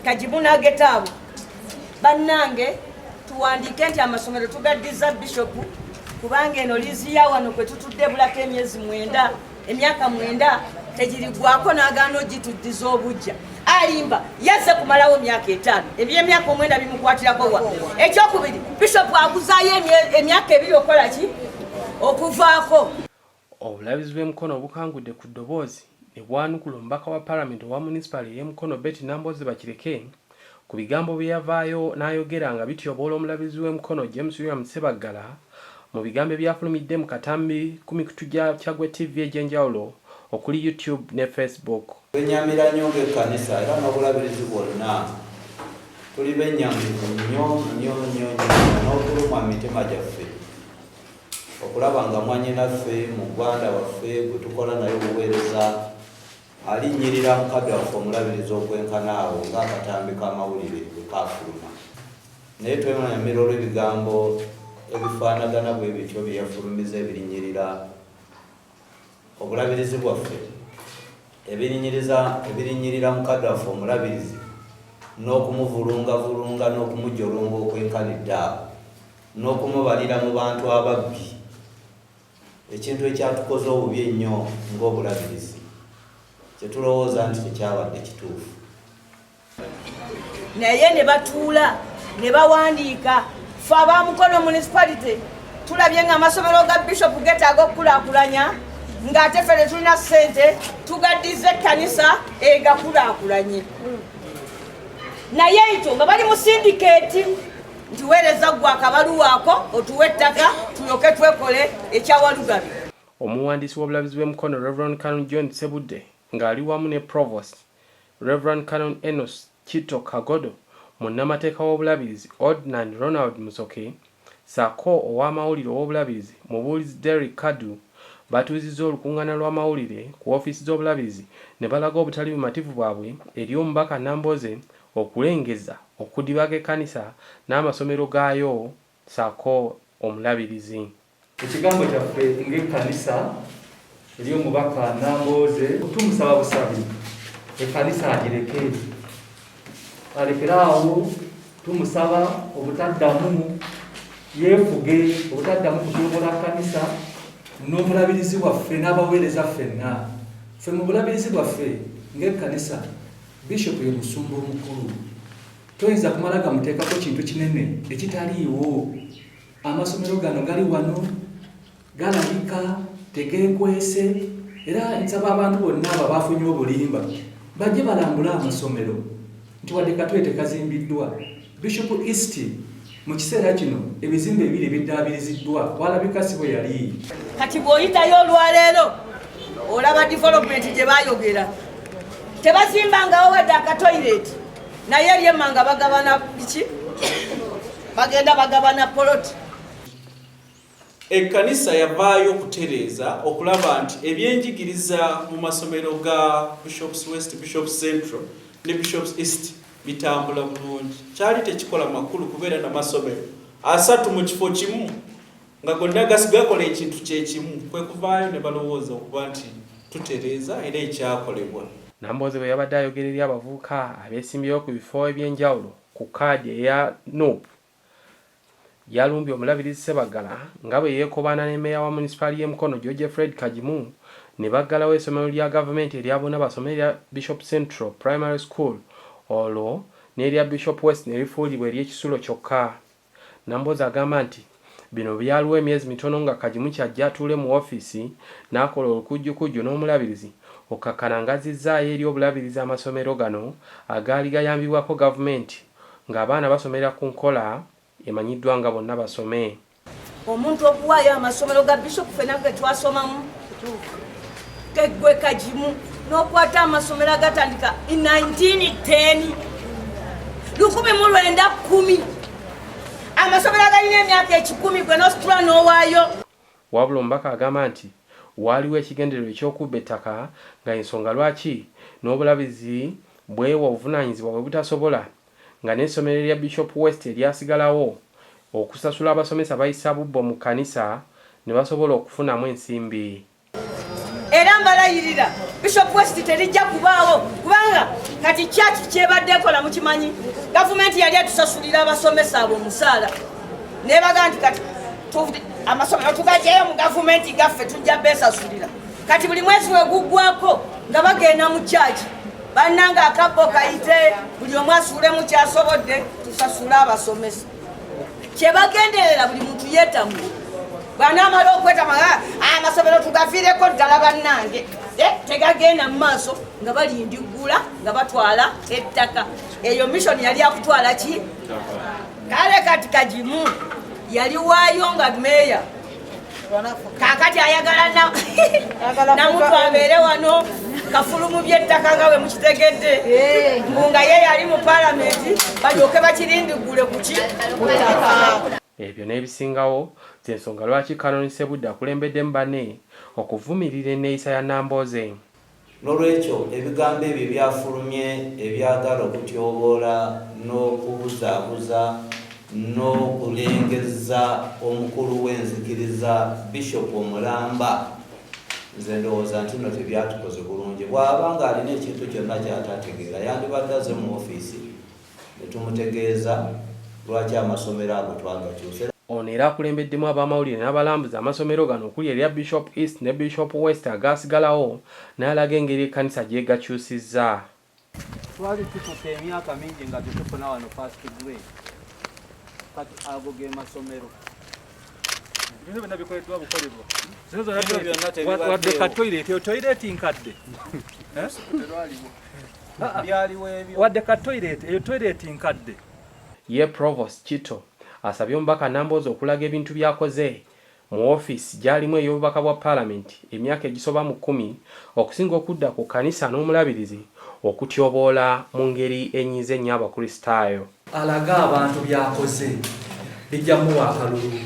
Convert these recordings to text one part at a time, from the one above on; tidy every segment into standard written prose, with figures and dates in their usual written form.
Kagimu n'agetaawo bannange tuwandiike nti amasomero tugaddiza bishopu kubanga eno liizi ya wano kwe tutudde bulako emyaka 9 tegirigwako n'agaana ogituddiza obujja alimba yazze kumalawo emyaka 5 eby'emyaka 9 bimukwatirako wa ekyokubiri bishopu aguzaayo emyaka 2 okola ki okuvaako. Obulabizi bw'emikono obukangudde ku ddoboozi ne bwanukula omubaka wa paalamenti owa munisipaali Mukono Betty Nambooze bakireke ku bigambo bye yavaayo n'ayogera nga bityoboola omulabizi w'emikono Bp Ssebaggala mu bigambo byafulumidde mu katambi ku mikutu gya gwe TV egy'enjawulo okuli YouTube ne Facebook. Twenyamira nnyo ng'ekkanisa era n'obulabirizi bwonna tuli bennyamivu nnyo n'okulumwa mu mitima gyaffe okulaba nga mwannyinaffe mu Uganda waffe gwe tukola naye obuweereza alinnyirira mukadde waffe omulabirizi okwenkanaawo ng'akatambi k'amawulire bwe kaafuluma. Naye twenyamira olw'ebigambo ebifaanagana bwe bityo bye yafulumiza ebirinnyirira obulabirizi bwaffe ebirinyirira mukadde waffe omulabirizi n'okumuvulungavulunga n'okumujolonga okwenkanidde awo n'okumubalira mu bantu ababbi ekintu ekyatukoze obubi ennyo ng'obulabirizi kyetulowooza nti tekyabadde kituufu. Naye ne batuula ne bawandiika ffe aba Mukono munisipalite tulabye nga amasomero ga bishopu getaaga okukulaakulanya ng'ate ffe tulina ssente tugaddiza ekkanisa egakulaakulanye. Naye ekyo nga bali mu sindikeeti nti weereza gwe akabaluwaako otuwe ettaka tulyoke twekole ekyawalugabi. Omuwandiisi w'obulabizi bw'emikono Rev. Canon John Ssebudde ng'ali wamu ne Provost Rev. Canon Kito Kagodo, munnamateeka w'obulabirizi Ordinand Ronald Musoke, ssaako ow'amawulire w'obulabirizi Mubuulizi Derek Kadu batuuzizza olukuŋŋaana lw'amawulire ku woofiisi z'obulabirizi ne balaga obutali bumativu bwabwe eri omubaka Nambooze okulengeza okudibaga ekkanisa n'amasomero gaayo ssaako omulabirizi. Ekigambo kyaffe ng'ekkanisa eri omubaka Nambooze tumusaba busabi ekkanisa agireke alekeraawo, tumusaba obutaddamu yeefuge, obutaddamu kutyoboola kkanisa n'omulabirizi waffe n'abaweereza ffenna. Ffe mu bulabirizi bwaffe ng'ekkanisa bishopu ye musumba omukulu, toyinza kumala gamuteekako kintu kinene ekitaliiwo. Amasomero gano gali wano galabika tegeekwese, era nsaba abantu bonna abo baafunye obulimba bajje balambule amasomero nti wadde katwe tekazimbiddwa. Bishop East mu kiseera kino ebizimbe 2 biddaabiriziddwa, walabika si bwe yali. Kati bw'oyitayo olwaleero olaba development gye baayogera tebazimbangawo wadde akatoyireti, naye eryemmanga bagabana biki, bagenda bagabana poloti. Ekkanisa yavaayo okutereeza okulaba nti ebyenjigiriza mu masomero ga Bishops West, Bishops Central ne Bishops East bitambula bulungi. Kyali tekikola makulu kubeera n'amasomero 3 mu kifo kimu nga gonna gakola ekintu kyekimu, kwe kuvaayo ne balowooza okuba nti tutereeza era ekyakolebwa. Nambooze bwe yabadde ayogera eri abavubuka abeesimbyewo ku bifo eby'enjawulo ku kaadi eya NOP yalumbye omulabirizi Ssebaggala nga bwe yeekobaana ne meeya wa munisipaali y'Emukono Fred Kagimu ne baggalawo essomero lya gavumenti erya bonna basomero erya Bishop Central Primary School olwo n'erya Bishop West ne lifuulibwa ery'ekisulo kyokka. Nambooze agamba nti bino byaliwo emyezi mitono nga Kagimu kyajja atuule mu woofiisi n'akola olukujjukujju n'omulabirizi okakkanangazizaayo eri obulabirizi amasomero gano agaali gayambibwako gavumenti ng'abaana basomera ku nkola emanyiddwa nga bonna basome. Omuntu okuwaayo amasomero ga Bishop ffenna ge twasomamu gwe Kagimu n'okwata amasomero agatandika 1910 1910 amasomero agalina emyaka 10 gwe n'ositula n'owaayo. Wabula omubaka agamba nti waliwo ekigendererwa eky'okubba ettaka nga ensonga lwaki n'obulabizi bwewa obuvunaanyizibwa bwe butasobola nga n'essomero lya Bishop West eryasigalawo okusasula abasomesa bayisa bubbo mu kkanisa ne basobola okufunamu ensimbi. era mbalayirira Bishop West terijja kubaawo kubanga kati kyaki kyebadde ekola mukimanyi gavumenti yali atusasulira abasomesa abo omusaala nebaga nti kati amasomero tugajeyo mu gavumenti gaffe tujja besasulira kati buli mwezi weguggwako nga bagenda mu kyaki bannanga akabbo kayite buli omu asuule mu kyasobodde tusasule abasomesa kyebagenderera buli muntu yeetamu bw'anaamala okwetama amasomero tugaviireko ddala bannange tegagenda mu maaso nga balindiggula nga batwala ettaka eyo mission yali akutwala ki kale kati Kagimu yali waayo nga meeya kakati ayagala namuntu abeere wano kafulumu by'ettaka nga bwe mukitegedde ngunga ye yali mu paalamenti balyoke bakirindiggule kuki ebyo n'ebisingawo z'ensonga lwaki Canon Ssebudde akulembeddemu banne okuvumirira enneeyisa ya Nambooze. N'olwekyo ebigambo ebyo byafulumye ebyagala okutyoboola n'okubuzaabuza n'okulengeza omukulu w'enzikiriza Bishop Omulamba nze ndowooza nti no tebyatukoze bulungi bw'aba ng'alina ekintu kyonna ky'atategeera yandibadde aze mu ofiisi ne tumutegeeza lwaki amasomero ago twagakyuse. Ono era akulembeddemu ab'amawulire n'abalambuzi amasomero gano okuli erya Bishop East ne Bishop West agaasigalawo n'alaga engeri ekkanisa gye gakyusizza. Twali tutuka emyaka mingi nga tetufuna wano first grade kati ago ge masomero bino byonna bikoleddwa bukolebwa wadde ka toilet nkadde wadde ka toilet nkadde. Ye Provost Kito asabye omubaka Nambooze okulaga ebintu byakoze mu ofiisi gy'alimu ey'obubaka bwa paalamenti emyaka egisoba mu 10 okusinga okudda ku kkanisa n'omulabirizi okutyoboola mu ngeri enyize ennyo abakristaayo. Alaga abantu byakoze bijja muwa akalulu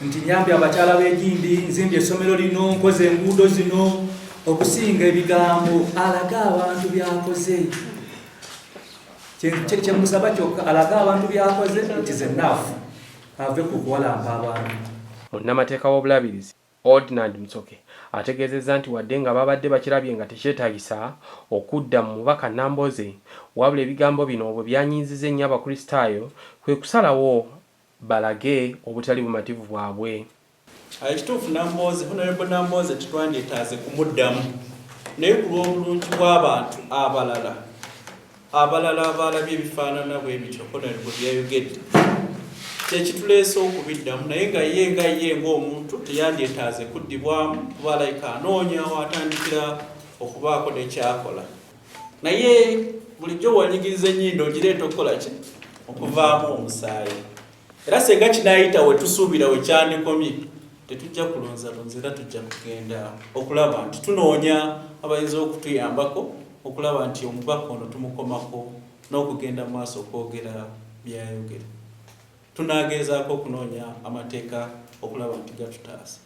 nti nyambye abakyala b'egindi nzimbye essomero lino nkoze enguudo zino okusinga ebigambo. Alaga abantu byakoze kyemusaba kyokka alaga abantu byakoze nti ze naafu ave ku kuwalampa abantu. Munnamateeka w'obulabirizi Ordinary Musoke ategeezezza nti wadde nga babadde bakirabye nga tekyetaagisa okudda mu mubaka Nambooze wabula ebigambo bino bwe byanyiizizza ennyo abakristaayo kwe kusalawo balage obutali bumativu bwabwe. Ekituufu Honorable Nambooze tetwandyetaaze kumuddamu naye ku lw'obulungi bw'abantu abalala abalabye ebifaanana bwe bityo Honorable byayogedde kyekituleese okubiddamu naye nga ye ng'omuntu teyandyetaaze kuddibwamu kuba alayika anoonya watandikira okubaako n'ekyakola naye bulijjo wanyigiriza ennyindo ogireeta okukola ki okuvaamu omusaayi era senga kinaayita we tusuubira we kyandikomye tetujja kulonzalonza era tujja kugenda okulaba nti tunoonya abayinza okutuyambako okulaba nti omubaka ono tumukomako n'okugenda mu maaso okwogera byayogera. Tunaagezaako okunoonya amateeka okulaba nti gatutaasa.